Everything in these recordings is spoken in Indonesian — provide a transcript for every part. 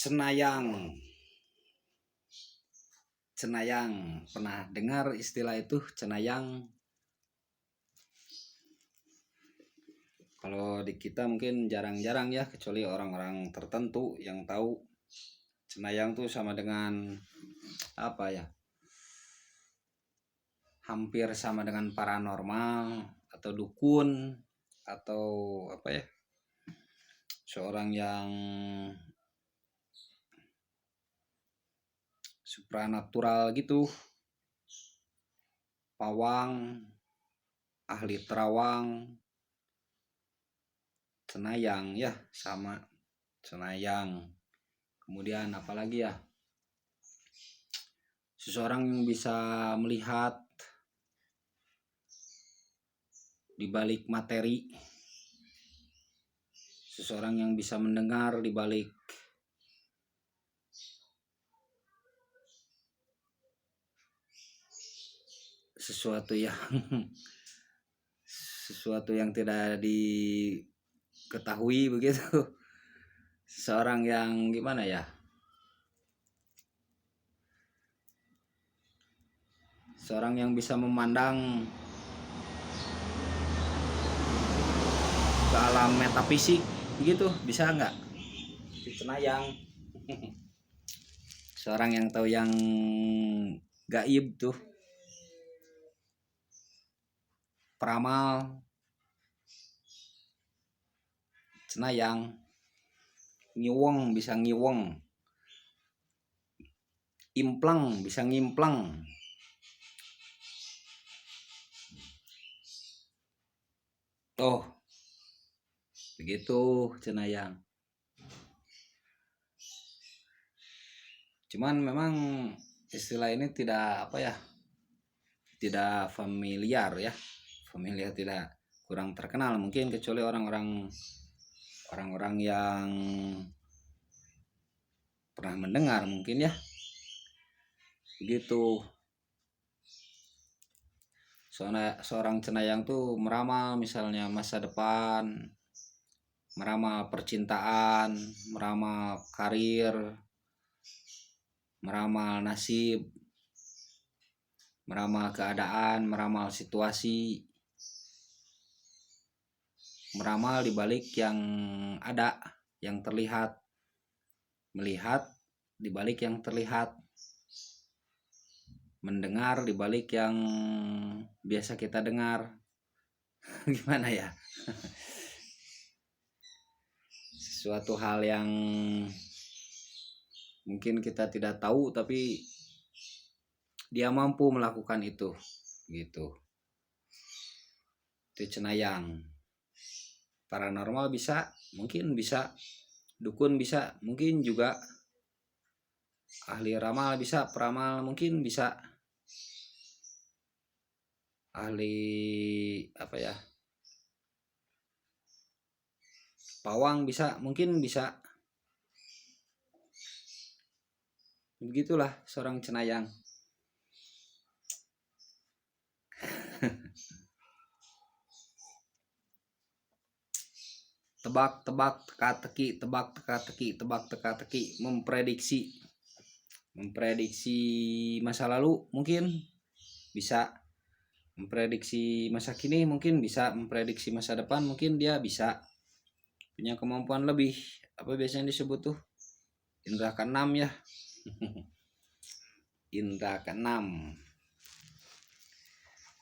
Cenayang. Cenayang. Pernah dengar istilah itu, cenayang? Kalau di kita mungkin jarang-jarang ya, kecuali orang-orang tertentu yang tahu cenayang tuh sama dengan apa ya? Hampir sama dengan paranormal atau dukun atau apa ya? Seorang yang supranatural gitu. Pawang, ahli terawang, cenayang ya, sama cenayang. Kemudian apalagi ya, seseorang yang bisa melihat di balik materi, seseorang yang bisa mendengar di balik sesuatu yang tidak diketahui begitu. Seseorang yang gimana ya, seorang yang bisa memandang ke alam metafisik begitu, bisa nggak? Di cenayang. Seorang yang tahu yang gaib tuh, peramal, cenayang. Ngiwong, bisa ngiwong. Implang, bisa ngimplang. Oh, begitu cenayang. Cuman memang istilah ini tidak apa ya, tidak familiar ya, tidak, kurang terkenal mungkin, kecuali orang-orang yang pernah mendengar mungkin ya, begitu. Seorang cenayang tuh meramal misalnya masa depan, meramal percintaan, meramal karir, meramal nasib, meramal keadaan, meramal situasi, meramal di balik yang ada, yang terlihat, melihat di balik yang terlihat, mendengar di balik yang biasa kita dengar. Gimana ya? Sesuatu hal yang mungkin kita tidak tahu tapi dia mampu melakukan itu, gitu. Itu cenayang. Paranormal bisa, mungkin bisa. Dukun bisa, mungkin juga. Ahli ramal bisa, peramal mungkin bisa. Ahli apa ya? Pawang bisa, mungkin bisa. Begitulah seorang cenayang. Tebak-tebak, teka-teki, tebak teka-teki, tebak teka-teki, memprediksi masa lalu mungkin bisa, memprediksi masa kini mungkin bisa, memprediksi masa depan mungkin dia bisa, punya kemampuan lebih. Apa biasanya disebut tuh, indra keenam ya. Indra keenam,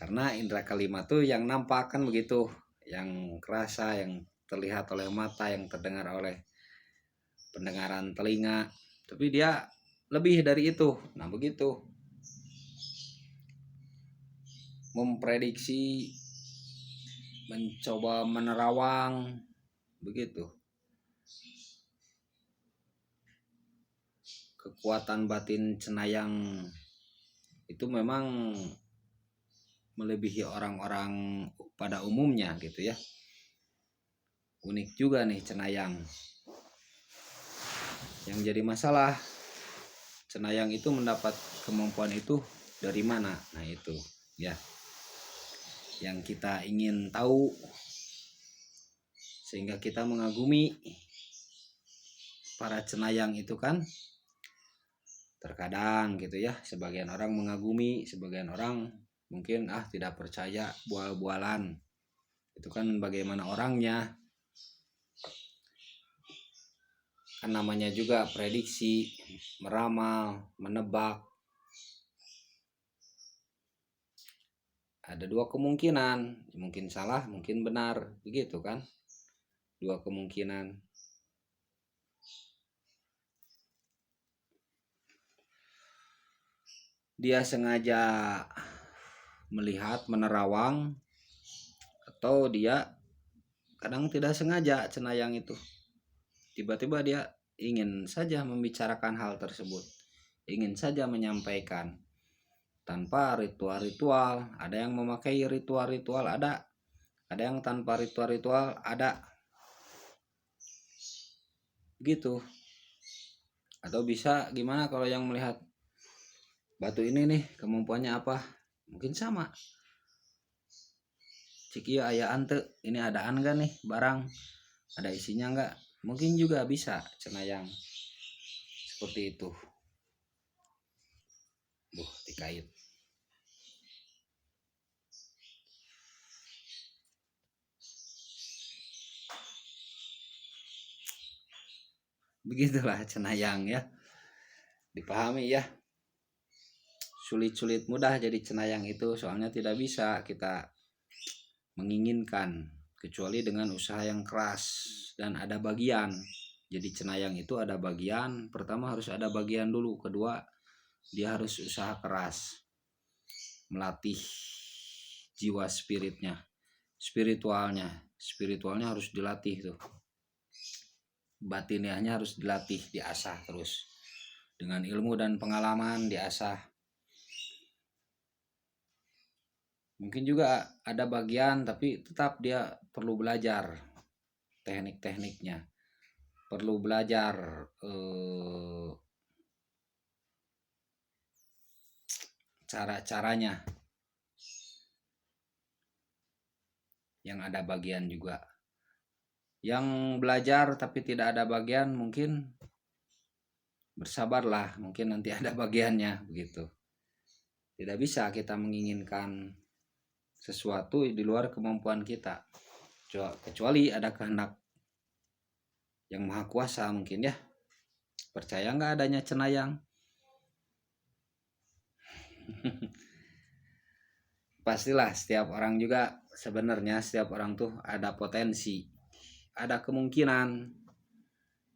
karena indra kelima tuh yang nampak kan begitu, yang kerasa, yang terlihat oleh mata, yang terdengar oleh pendengaran telinga, tapi dia lebih dari itu. Nah begitu, memprediksi, mencoba menerawang, begitu. Kekuatan batin cenayang itu memang melebihi orang-orang pada umumnya gitu ya. Unik juga nih cenayang. Yang jadi masalah, cenayang itu mendapat kemampuan itu dari mana? Nah itu ya, yang kita ingin tahu, sehingga kita mengagumi para cenayang itu kan terkadang gitu ya, sebagian orang mengagumi, sebagian orang mungkin tidak percaya, bual-bualan. Itu kan bagaimana orangnya. Kan namanya juga prediksi, meramal, menebak. Ada dua kemungkinan, mungkin salah, mungkin benar, begitu kan? Dua kemungkinan. Dia sengaja melihat, menerawang, atau dia kadang tidak sengaja cenayang itu. Tiba-tiba dia ingin saja membicarakan hal tersebut, ingin saja menyampaikan tanpa ritual-ritual. Ada yang memakai ritual-ritual, ada yang tanpa ritual-ritual, ada gitu. Atau bisa gimana kalau yang melihat batu ini nih kemampuannya apa, mungkin sama cik iya aya ante, ini adaan gak nih barang, ada isinya enggak, mungkin juga bisa cenayang seperti itu. Dikait begitulah cenayang ya, dipahami ya. Sulit-sulit mudah jadi cenayang itu, soalnya tidak bisa kita menginginkan kecuali dengan usaha yang keras dan ada bagian. Jadi cenayang itu ada bagian, pertama harus ada bagian dulu, kedua dia harus usaha keras, melatih jiwa spiritualnya harus dilatih tuh, batiniahnya harus dilatih, diasah terus dengan ilmu dan pengalaman, diasah. Mungkin juga ada bagian, tapi tetap dia perlu belajar teknik-tekniknya, perlu belajar cara-caranya. Yang ada bagian juga, yang belajar tapi tidak ada bagian, mungkin bersabarlah, mungkin nanti ada bagiannya begitu. Tidak bisa kita menginginkan sesuatu di luar kemampuan kita, kecuali ada kehendak yang maha kuasa mungkin ya. Percaya nggak adanya cenayang? Pastilah setiap orang juga, sebenarnya setiap orang tuh ada potensi, ada kemungkinan,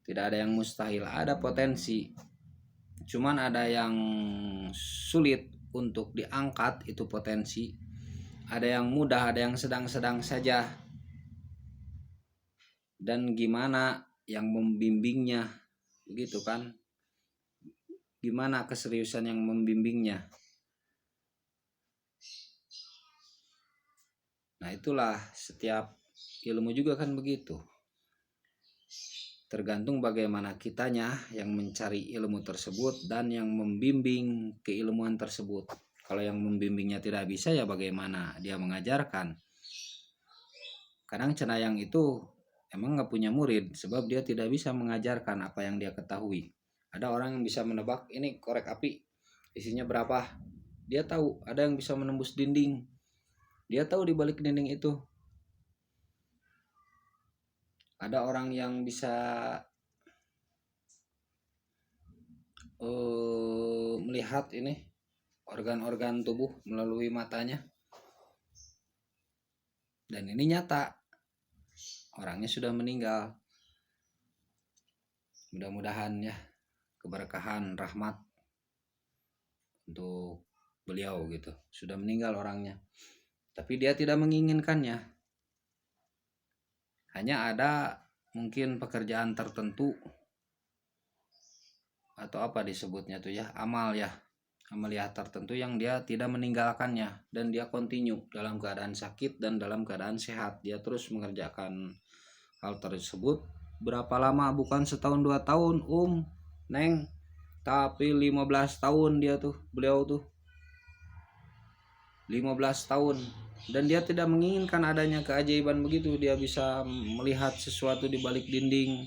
tidak ada yang mustahil, ada potensi. Cuman ada yang sulit untuk diangkat itu potensi, ada yang mudah, ada yang sedang-sedang saja. Dan gimana yang membimbingnya, begitu kan? Gimana keseriusan yang membimbingnya? Nah itulah, setiap ilmu juga kan begitu. Tergantung bagaimana kitanya yang mencari ilmu tersebut dan yang membimbing keilmuan tersebut. Kalau yang membimbingnya tidak bisa, ya bagaimana dia mengajarkan. Kadang cenayang itu emang gak punya murid, sebab dia tidak bisa mengajarkan apa yang dia ketahui. Ada orang yang bisa menebak, ini korek api isinya berapa, dia tahu. Ada yang bisa menembus dinding, dia tahu di balik dinding itu. Ada orang yang bisa melihat ini organ-organ tubuh melalui matanya, dan ini nyata, orangnya sudah meninggal. Mudah-mudahan ya keberkahan rahmat untuk beliau gitu. Sudah meninggal orangnya, tapi dia tidak menginginkannya. Hanya ada mungkin pekerjaan tertentu atau apa disebutnya tuh ya, amal ya, amaliyah tertentu yang dia tidak meninggalkannya, dan dia continue dalam keadaan sakit dan dalam keadaan sehat. Dia terus mengerjakan hal tersebut. Berapa lama? Bukan setahun 2 tahun Neng, tapi 15 tahun dia tuh, beliau tuh 15 tahun. Dan dia tidak menginginkan adanya keajaiban begitu. Dia bisa melihat sesuatu di balik dinding,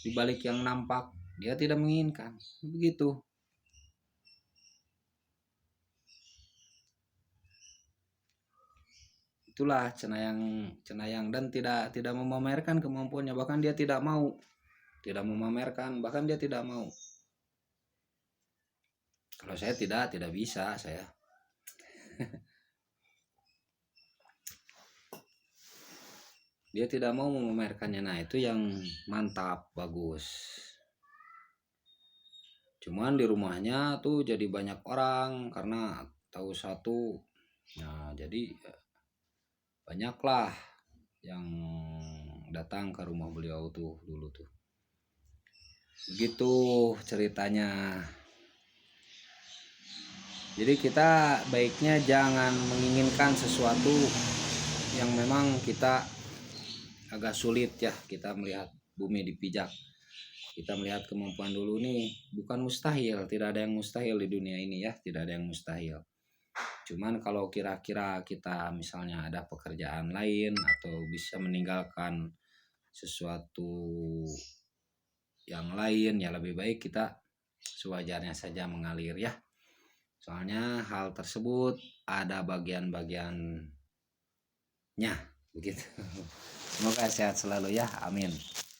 di balik yang nampak dia tidak menginginkan. Begitu. Itulah Cenayang dan tidak memamerkan kemampuannya, bahkan dia tidak memamerkan, bahkan dia tidak mau. Kalau saya tidak bisa saya. Dia tidak mau memamerkannya. Nah, itu yang mantap, bagus. Cuman di rumahnya tuh jadi banyak orang karena tahu satu. Nah, jadi banyaklah yang datang ke rumah beliau tuh dulu tuh. Begitu ceritanya. Jadi kita baiknya jangan menginginkan sesuatu yang memang kita agak sulit ya. Kita melihat bumi dipijak, kita melihat kemampuan dulu nih, bukan mustahil, tidak ada yang mustahil di dunia ini ya, tidak ada yang mustahil. Cuman kalau kira-kira kita misalnya ada pekerjaan lain atau bisa meninggalkan sesuatu yang lain, ya lebih baik kita sewajarnya saja mengalir ya. Soalnya hal tersebut ada bagian-bagiannya begitu. Semoga sehat selalu ya, amin.